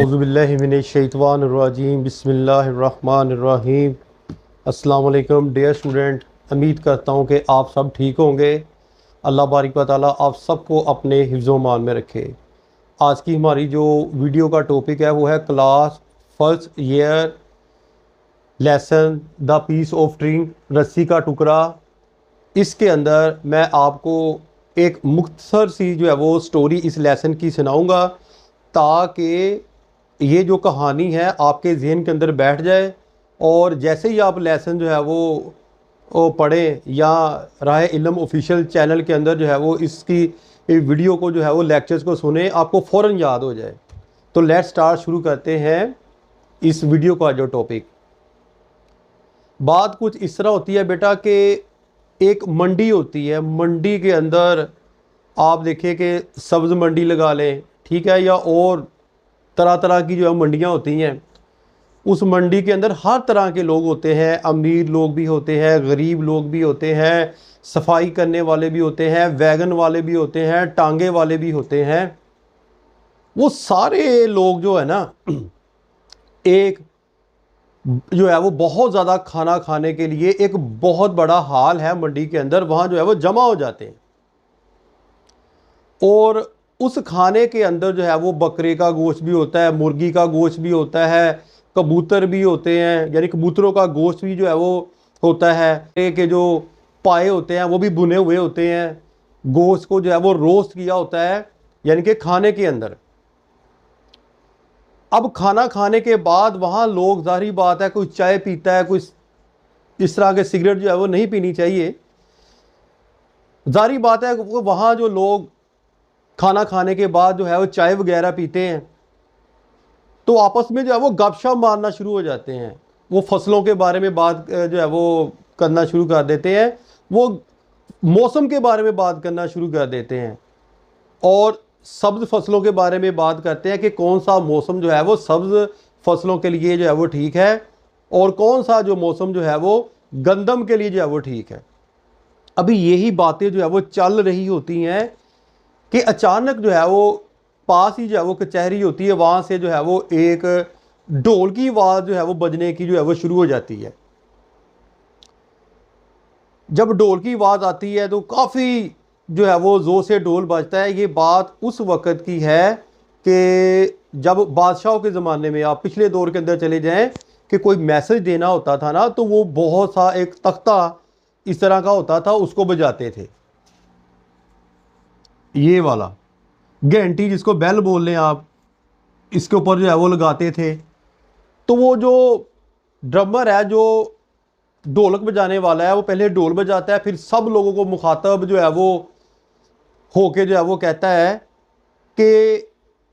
औज़ुबिल्लाहि मिनश्शैतानिर्रजीम बिस्मिल्लाहिर्रहमानिर्रहीम। अस्सलाम वालेकुम डियर स्टूडेंट, उम्मीद करता हूँ कि आप सब ठीक होंगे। अल्लाह बारिक व तआला आप सबको अपने हिफ्ज़ मान में रखे। आज की हमारी जो वीडियो का टॉपिक है वो है class first year lesson the piece of string, रस्सी का टुकड़ा। इसके अंदर मैं आपको एक मुख्तसर सी जो है वो स्टोरी इस लेसन की सुनाऊंगा, ताकि ये जो कहानी है आपके जहन के अंदर बैठ जाए और जैसे ही आप लेसन जो है वो पढ़ें या राह इल्म ऑफिशियल चैनल के अंदर जो है वो इसकी वीडियो को जो है वो लेक्चर्स को सुने, आपको फ़ौरन याद हो जाए। तो लेट्स स्टार्ट, शुरू करते हैं इस वीडियो का जो टॉपिक। बात कुछ इस तरह होती है बेटा कि एक मंडी होती है, मंडी के अंदर आप देखें कि सब्ज़ मंडी लगा लें, ठीक है, या और तरह तरह की जो है मंडियाँ होती हैं। उस मंडी के अंदर हर तरह के लोग होते हैं, अमीर लोग भी होते हैं, गरीब लोग भी होते हैं, सफाई करने वाले भी होते हैं, वैगन वाले भी होते हैं, टांगे वाले भी होते हैं। वो सारे लोग जो है ना एक जो है वो बहुत ज़्यादा खाना खाने के लिए एक बहुत बड़ा हाल है मंडी के अंदर, वहाँ जो है वो जमा हो जाते हैं। और उस खाने के अंदर जो है वो बकरे का गोश्त भी होता है, मुर्गी का गोश्त भी होता है, कबूतर भी होते हैं, यानी कबूतरों का गोश्त भी जो है वो होता है, के जो पाए होते हैं वो भी भुने हुए होते हैं, गोश्त को जो है वो रोस्ट किया होता है, यानी कि खाने के अंदर। अब खाना खाने के बाद वहाँ लोग, जाहिर बात है, कोई चाय पीता है, कोई इस तरह के सिगरेट जो है वो नहीं पीनी चाहिए। जाहिर बात है वहाँ जो लोग खाना खाने के बाद जो है वो चाय वगैरह पीते हैं, तो आपस में जो है वो गपशप मारना शुरू हो जाते हैं। वो फसलों के बारे में बात जो है वो करना शुरू कर देते हैं, वो मौसम के बारे में बात करना शुरू कर देते हैं और सब्ज़ फसलों के बारे में बात करते हैं कि कौन सा मौसम जो है वो सब्ज़ फसलों के लिए जो है वो ठीक है और कौन सा जो मौसम जो है वो गंदम के लिए जो है वो ठीक है। अभी यही बातें जो है वो चल रही होती हैं कि अचानक जो है वो पास ही जो है वो कचहरी होती है, वहाँ से जो है वो एक ढोल की आवाज़ जो है वो बजने की जो है वो शुरू हो जाती है। जब ढोल की आवाज़ आती है तो काफ़ी जो है वो ज़ोर से ढोल बजता है। ये बात उस वक़्त की है कि जब बादशाहों के ज़माने में, आप पिछले दौर के अंदर चले जाएं, कि कोई मैसेज देना होता था ना, तो वो बहुत सा एक तख्ता इस तरह का होता था, उसको बजाते थे। ये वाला घंटी जिसको बेल बोल लें आप, इसके ऊपर जो है वो लगाते थे। तो वो जो ड्रमर है, जो ढोलक बजाने वाला है, वो पहले ढोल बजाता है, फिर सब लोगों को मुखातब जो है वो होके जो है वो कहता है कि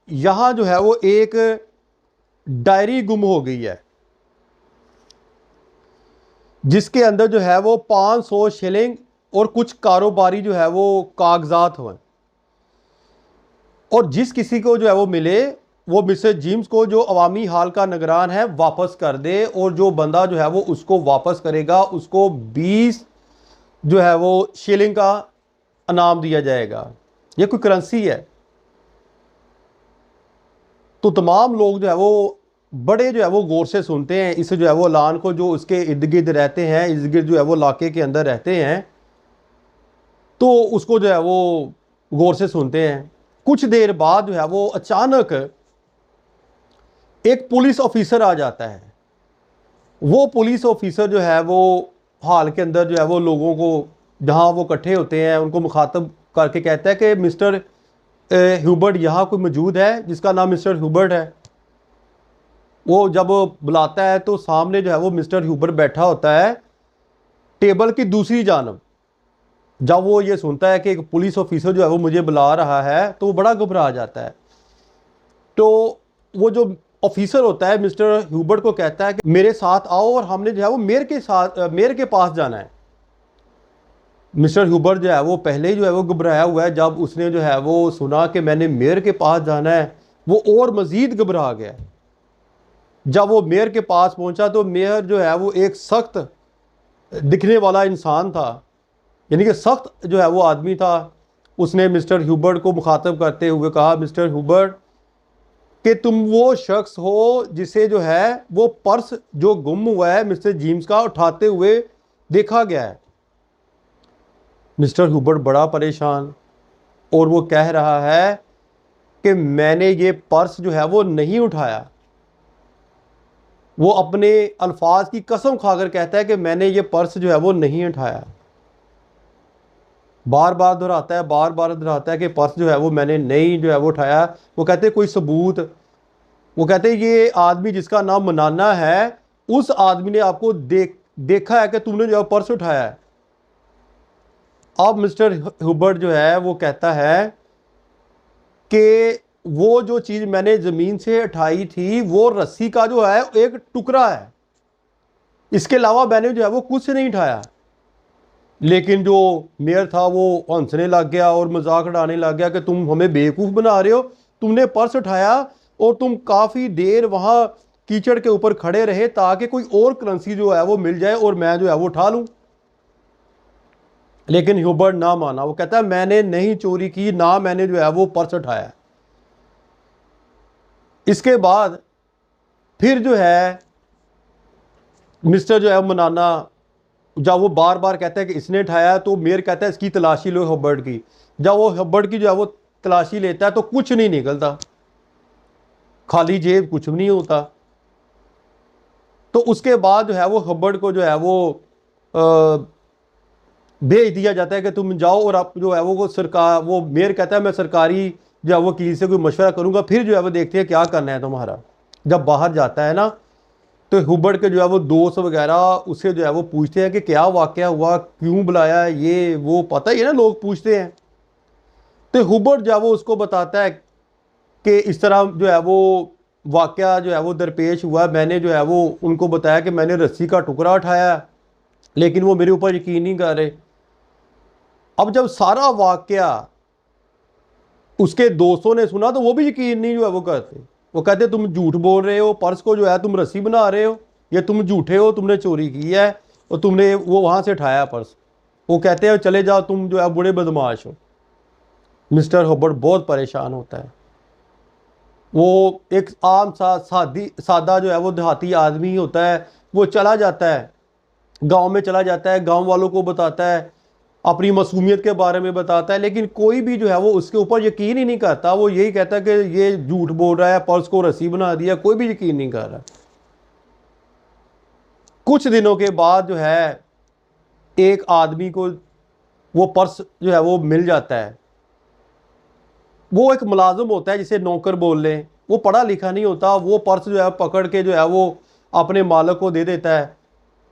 यहाँ जो है वो एक डायरी गुम हो गई है, जिसके अंदर जो है वो 500 शिलिंग और कुछ कारोबारी जो है वो कागजात हुए, और जिस किसी को जो है वो मिले वो मिस्टर जेम्स को, जो अवामी हाल का निगरान है, वापस कर दे, और जो बंदा जो है वो उसको वापस करेगा उसको 20 जो है वो शिलिंग का इनाम दिया जाएगा। ये कोई करेंसी है। तो तमाम लोग जो है वो बड़े जो है वो गौर से सुनते हैं इस जो है वो ऐलान को, जो उसके इर्द गिर्द रहते हैं, इर्द गिर्द जो है वो इलाके के अंदर रहते हैं, तो उसको जो है वो गौर से सुनते हैं। कुछ देर बाद जो है वो अचानक एक पुलिस ऑफिसर आ जाता है। वो पुलिस ऑफिसर जो है वो हाल के अंदर जो है वो लोगों को, जहाँ वो इकट्ठे होते हैं, उनको मुखातब करके कहता है कि मिस्टर ह्यूबर्ट यहाँ कोई मौजूद है जिसका नाम मिस्टर ह्यूबर्ट है। वो जब बुलाता है तो सामने जो है वो मिस्टर ह्यूबर्ट बैठा होता है टेबल की दूसरी जानब। जब वो ये सुनता है कि एक पुलिस ऑफिसर जो है वो मुझे बुला रहा है, तो वो बड़ा घबरा जाता है। तो वो जो ऑफिसर होता है मिस्टर ह्यूबर्ट को कहता है कि मेरे साथ आओ और हमने जो है वो मेयर के पास जाना है। मिस्टर ह्यूबर्ट जो है वो पहले ही जो है वो घबराया हुआ है। जब उसने जो है वो सुना कि मैंने मेयर के पास जाना है, वो और मज़ीद घबरा गया। जब वो मेयर के पास पहुंचा तो मेयर जो है वो एक सख्त दिखने वाला इंसान था, यानी कि सख्त जो है वो आदमी था। उसने मिस्टर ह्यूबर्ट को मुखातब करते हुए कहा, मिस्टर ह्यूबर्ट, कि तुम वो शख्स हो जिसे जो है वो पर्स जो गुम हुआ है मिस्टर जेम्स का उठाते हुए देखा गया है। मिस्टर हुबर्ट बड़ा परेशान, और वो कह रहा है कि मैंने ये पर्स जो है वो नहीं उठाया। वो अपने अल्फाज की कसम खाकर कहता है कि मैंने ये पर्स जो है वो नहीं उठाया। बार बार दोहराता है, बार बार दोहराता है कि पर्स जो है वो मैंने नहीं जो है वो उठाया। वो कहते हैं कोई सबूत? वो कहते हैं ये आदमी जिसका नाम मनाना है, उस आदमी ने आपको देखा है कि तुमने जो है पर्स उठाया है। अब मिस्टर हुबर्ट जो है वो कहता है कि वो जो चीज़ मैंने ज़मीन से उठाई थी वो रस्सी का जो है एक टुकड़ा है, इसके अलावा मैंने जो है वो कुछ नहीं उठाया। लेकिन जो मेयर था वो हंसने लग गया और मजाक उड़ाने लग गया कि तुम हमें बेवकूफ़ बना रहे हो, तुमने पर्स उठाया और तुम काफ़ी देर वहाँ कीचड़ के ऊपर खड़े रहे ताकि कोई और करेंसी जो है वो मिल जाए और मैं जो है वो उठा लूँ। लेकिन ह्यूबर्ट ना माना, वो कहता है मैंने नहीं चोरी की, ना मैंने जो है वो पर्स उठाया। इसके बाद फिर जो है मिस्टर जो है मनाना, जब वो बार बार कहता है कि इसने उठाया, तो मेयर कहता है इसकी तलाशी लो ह्यूबर्ट की। जब वो ह्यूबर्ट की जो है वो तलाशी लेता है तो कुछ नहीं निकलता, खाली जेब, कुछ नहीं होता। तो उसके बाद जो है वो ह्यूबर्ट को जो है वो भेज दिया जाता है कि तुम जाओ और आप जो है वो सरकार, वो मेयर कहता है मैं सरकारी जो है वो वकील से कोई मशवरा करूंगा, फिर जो है वो देखते हैं क्या करना है तुम्हारा। जब बाहर जाता है ना, तो हुबर्ट के जो है वो दोस्त वगैरह उसे जो है वो पूछते हैं कि क्या वाकया हुआ, क्यों बुलाया, ये वो, पता ही है ना, लोग पूछते हैं। तो हुबर्ट जो है वो उसको बताता है कि इस तरह जो है वो वाकया जो है वो दरपेश हुआ। मैंने जो है वो उनको बताया कि मैंने रस्सी का टुकड़ा उठाया, लेकिन वो मेरे ऊपर यकीन नहीं कर रहे। अब जब सारा वाकया उसके दोस्तों ने सुना तो वो भी यकीन नहीं जो है वो करते। वो कहते तुम झूठ बोल रहे हो, पर्स को जो है तुम रस्सी बना रहे हो, ये तुम झूठे हो, तुमने चोरी की है और तुमने वो वहाँ से उठाया पर्स। वो कहते हैं चले जाओ, तुम जो है बड़े बदमाश हो। मिस्टर हुबर्ट बहुत परेशान होता है। वो एक आम सा सादा जो है वो देहाती आदमी होता है। वो चला जाता है, गांव में चला जाता है, गांव वालों को बताता है, अपनी मासूमियत के बारे में बताता है, लेकिन कोई भी जो है वो उसके ऊपर यकीन ही नहीं करता। वो यही कहता है कि ये झूठ बोल रहा है, पर्स को रस्सी बना दिया, कोई भी यकीन नहीं कर रहा। कुछ दिनों के बाद जो है एक आदमी को वो पर्स जो है वो मिल जाता है। वो एक मुलाजिम होता है जिसे नौकर बोल लें, वो पढ़ा लिखा नहीं होता। वो पर्स जो है पकड़ के जो है वो अपने मालिक को दे देता है,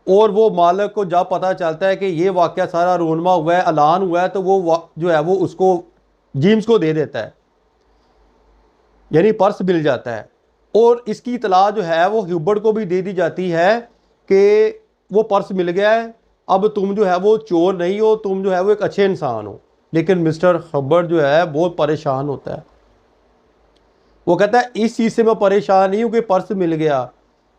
और वो मालिक को जब पता चलता है कि ये वाकया सारा रोनमा हुआ है, ऐलान हुआ है, तो वो जो है वो उसको जेम्स को दे देता है, यानी पर्स मिल जाता है। और इसकी इतला जो है वो ह्यूबर्ट को भी दे दी जाती है कि वो पर्स मिल गया है, अब तुम जो है वो चोर नहीं हो, तुम जो है वो एक अच्छे इंसान हो। लेकिन मिस्टर ह्यूबर्ट जो है बहुत परेशान होता है। वो कहता है इस चीज़ से मैं परेशान नहीं हूँ कि पर्स मिल गया,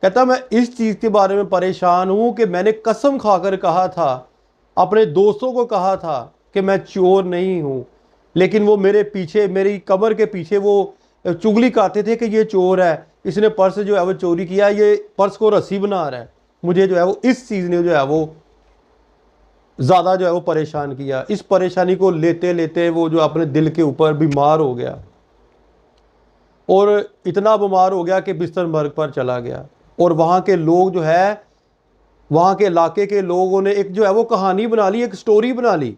कहता मैं इस चीज़ के बारे में परेशान हूँ कि मैंने कसम खाकर कहा था, अपने दोस्तों को कहा था कि मैं चोर नहीं हूँ, लेकिन वो मेरे पीछे, मेरी कमर के पीछे वो चुगली करते थे कि ये चोर है, इसने पर्स जो है वो चोरी किया, ये पर्स को रस्सी बना रहा है। मुझे जो है वो इस चीज़ ने जो है वो ज़्यादा जो है वो परेशान किया। इस परेशानी को लेते लेते वो जो अपने दिल के ऊपर बीमार हो गया, और इतना बीमार हो गया कि बिस्तर मर्ग पर चला गया। और वहाँ के लोग जो है, वहाँ के इलाके के लोगों ने एक जो है वो कहानी बना ली, एक स्टोरी बना ली,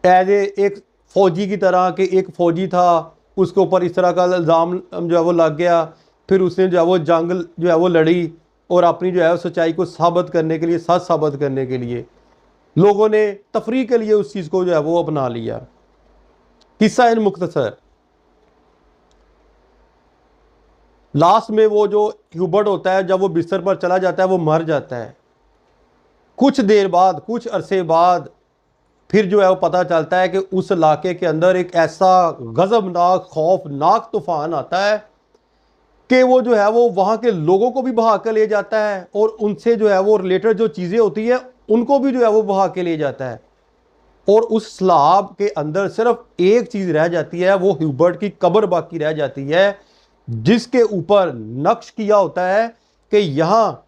एज एक फ़ौजी की तरह, कि एक फ़ौजी था, उसके ऊपर इस तरह का इल्ज़ाम जो है वो लग गया, फिर उसने जो है वो जंग जो है वो लड़ी, और अपनी जो है सच्चाई को साबित करने के लिए, सच साबित करने के लिए लोगों ने तफरीह के लिए उस चीज़ को जो है वो अपना लिया। किस्सा इन मुख्तसर, लास्ट में वो जो ह्यूबर्ट होता है, जब वो बिस्तर पर चला जाता है, वो मर जाता है। कुछ देर बाद, कुछ अरसे बाद फिर जो है वो पता चलता है कि उस इलाके के अंदर एक ऐसा गज़बनाक, खौफनाक तूफान आता है कि वो जो है वो वहाँ के लोगों को भी बहा कर ले जाता है, और उनसे जो है वो रिलेटेड जो चीज़ें होती है उनको भी जो है वो बहा के ले जाता है। और उस सैलाब के अंदर सिर्फ एक चीज़ रह जाती है, वो ह्यूबर्ट की कब्र बाकी रह जाती है, जिसके ऊपर नक्श किया होता है कि यहाँ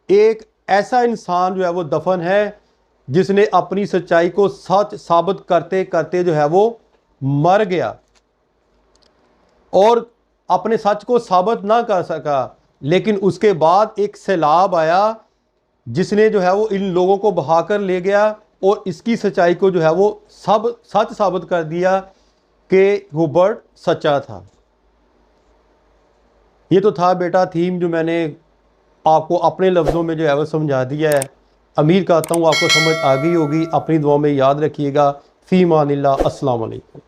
एक ऐसा इंसान जो है वो दफन है जिसने अपनी सच्चाई को सच साबित करते करते जो है वो मर गया और अपने सच को साबित ना कर सका, लेकिन उसके बाद एक सैलाब आया जिसने जो है वो इन लोगों को बहाकर ले गया और इसकी सच्चाई को जो है वो सब सच साबित कर दिया कि हुबर्ट सच्चा था। ये तो था बेटा थीम जो मैंने आपको अपने लफ्ज़ों में जो है वो समझा दिया है। उम्मीद करता हूँ आपको समझ आ गई होगी। अपनी दुआ में याद रखिएगा। फ़ी मानिल्लाह। अस्सलाम वालेकुम।